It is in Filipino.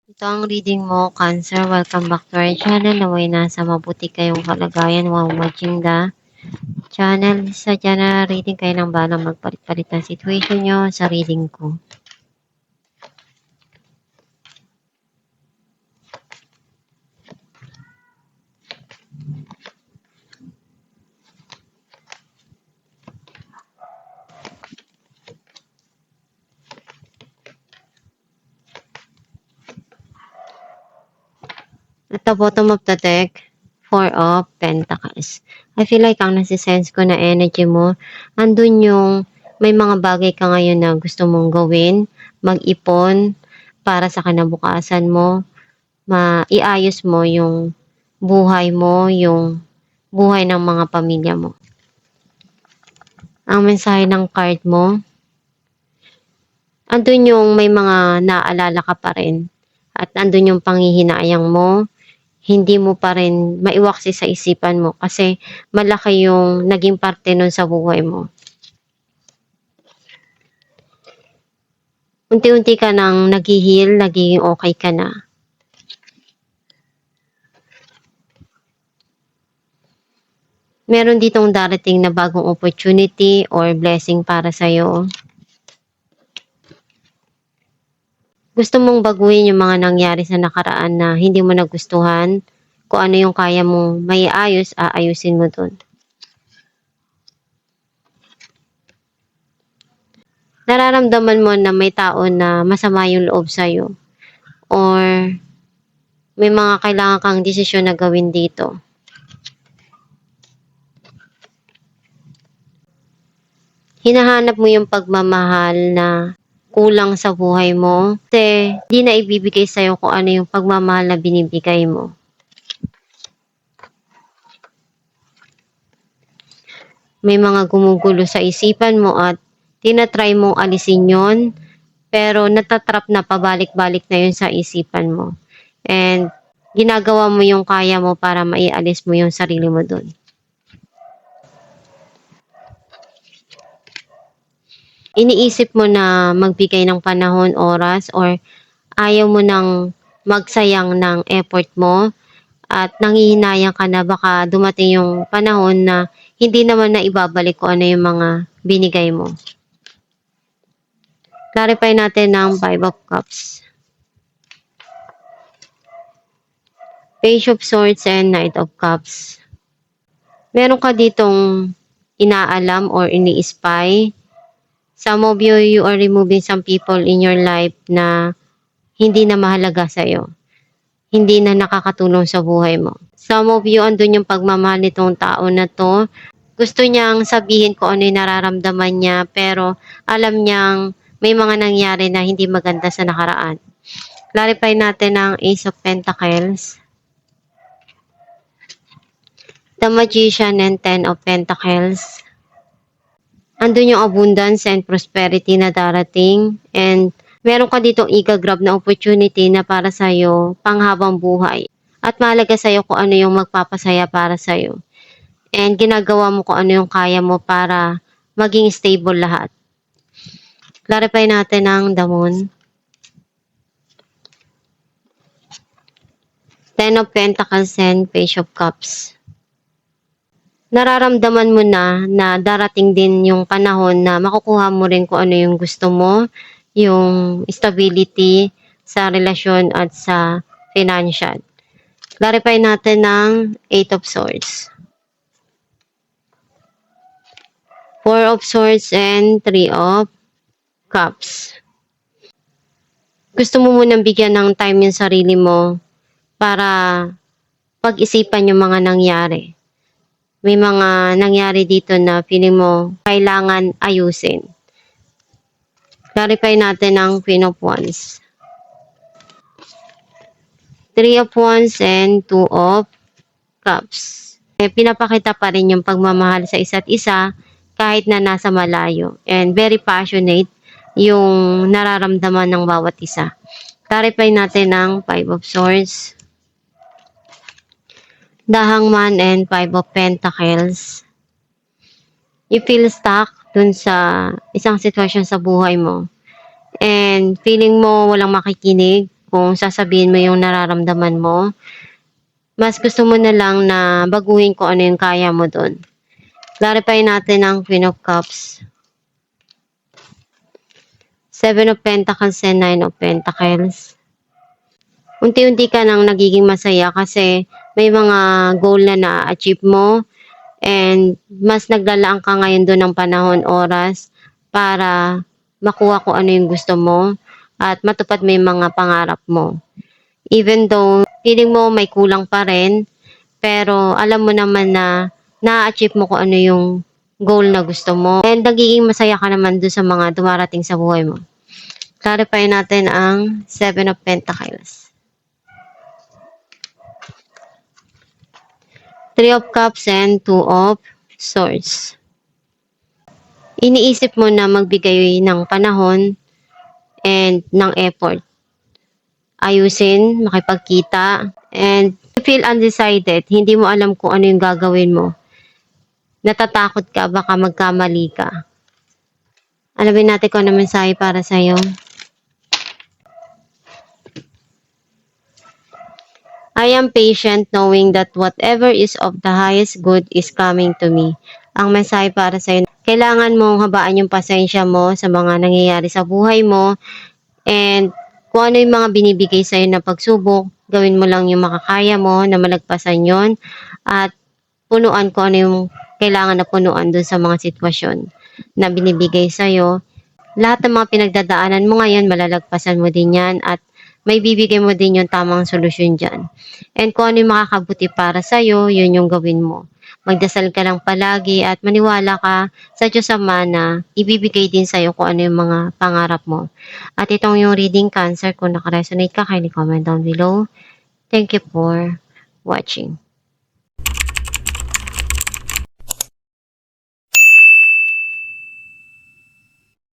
Ito ang reading mo, Cancer. Welcome back to our channel. Naway nasa mabuti kayong kalagayan. Wow, watching the channel. Sa channel reading kayo ng balang magpalit-palit ng situation nyo sa reading ko. At the bottom of the deck, Four of Pentacles. I feel like ang nasisense ko na energy mo, andun yung may mga bagay ka ngayon na gusto mong gawin, mag-ipon para sa kinabukasan mo, maiayos mo yung buhay mo, yung buhay ng mga pamilya mo. Ang mensahe ng card mo, andun yung may mga naalala ka pa rin. At andun yung panghihinayang mo, hindi mo pa rin maiwaksi sa isipan mo kasi malaki yung naging parte nun sa buhay mo. Unti-unti ka nang nag-heal, naging okay ka na. Meron ditong darating na bagong opportunity or blessing para sa'yo. Gusto mong baguhin yung mga nangyari sa nakaraan na hindi mo nagustuhan. Kung ano yung kaya mong maiayos, aayusin mo dun. Nararamdaman mo na may tao na masama yung loob sa'yo. Or may mga kailangan kang desisyon na gawin dito. Hinahanap mo yung pagmamahal na kulang sa buhay mo kasi di na ibibigay sa'yo kung ano yung pagmamahal na binibigay mo. May mga gumugulo sa isipan mo at tinatry mong alisin yon, pero natatrap na pabalik-balik na yun sa isipan mo. And ginagawa mo yung kaya mo para maialis mo yung sarili mo dun. Iniisip mo na magbigay ng panahon, oras, or ayaw mo nang magsayang ng effort mo at nanghihinayang ka na baka dumating yung panahon na hindi naman na ibabalik ko ano yung mga binigay mo. Clarify natin ng Five of Cups. Page of Swords and Knight of Cups. Meron ka ditong inaalam or ini-spy. Some of you are removing some people in your life na hindi na mahalaga sa'yo. Hindi na nakakatulong sa buhay mo. Some of you, andun yung pagmamahal nitong tao na to. Gusto niyang sabihin kung ano yung nararamdaman niya, pero alam niyang may mga nangyari na hindi maganda sa nakaraan. Clarify natin ang Ace of Pentacles, the Magician, and Ten of Pentacles. Andun yung abundance and prosperity na darating, and meron ka ditong i-grab na opportunity na para sa'yo panghabang buhay. At mahalaga sa'yo kung ano yung magpapasaya para sa'yo. And ginagawa mo kung ano yung kaya mo para maging stable lahat. Clarify natin ang the Moon. Ten of Pentacles and Page of Cups. Nararamdaman mo na darating din yung panahon na makukuha mo rin kung ano yung gusto mo, yung stability sa relasyon at sa financial. Clarify natin ng Eight of Swords, Four of Swords, and Three of Cups. Gusto mo munang bigyan ng time yung sarili mo para pag-isipan yung mga nangyari. May mga nangyari dito na feeling mo kailangan ayusin. Clarify natin ang Queen of Wands, Three of Wands, and Two of Cups. Pinapakita pa rin yung pagmamahal sa isa't isa kahit na nasa malayo. And very passionate yung nararamdaman ng bawat isa. Clarify natin ang Five of Swords, the Hangman, and Five of Pentacles. You feel stuck dun sa isang sitwasyon sa buhay mo. And feeling mo walang makikinig, kung sasabihin mo yung nararamdaman mo. Mas gusto mo na lang na baguhin kung ano yung kaya mo dun. Clarify natin ang Queen of Cups. 7 of Pentacles and 9 of Pentacles. Unti-unti ka nang nagiging masaya kasi may mga goal na na-achieve mo and mas naglalaan ka ngayon doon ng panahon, oras para makuha kung ano yung gusto mo at matupad mo yung mga pangarap mo. Even though feeling mo may kulang pa rin, pero alam mo naman na na-achieve mo kung ano yung goal na gusto mo and nagiging masaya ka naman doon sa mga dumarating sa buhay mo. Clarify natin ang 7 of Pentacles. 3 of Cups and 2 of Swords. Iniisip mo na magbigay ng panahon and ng effort. Ayusin, makipagkita, and you feel undecided. Hindi mo alam kung ano yung gagawin mo. Natatakot ka, baka magkamali ka. Alamin natin kung ano mensahe para sa'yo. I am patient knowing that whatever is of the highest good is coming to me. Ang mensahe para sa'yo, kailangan mong habaan yung pasensya mo sa mga nangyayari sa buhay mo and kung ano yung mga binibigay sa'yo na pagsubok, gawin mo lang yung makakaya mo na malagpasan yon at punuan kung ano yung kailangan na punuan dun sa mga sitwasyon na binibigay sa'yo. Lahat ng mga pinagdadaanan mo ngayon, malalagpasan mo din yan at may bibigay mo din yung tamang solusyon dyan. And kung ano yung makakabuti para sa'yo, yun yung gawin mo. Magdasal ka lang palagi at maniwala ka sa Diyos Ama na ibibigay din sa'yo kung ano yung mga pangarap mo. At itong yung reading Cancer, kung nakaresonate ka, kindly comment down below. Thank you for watching.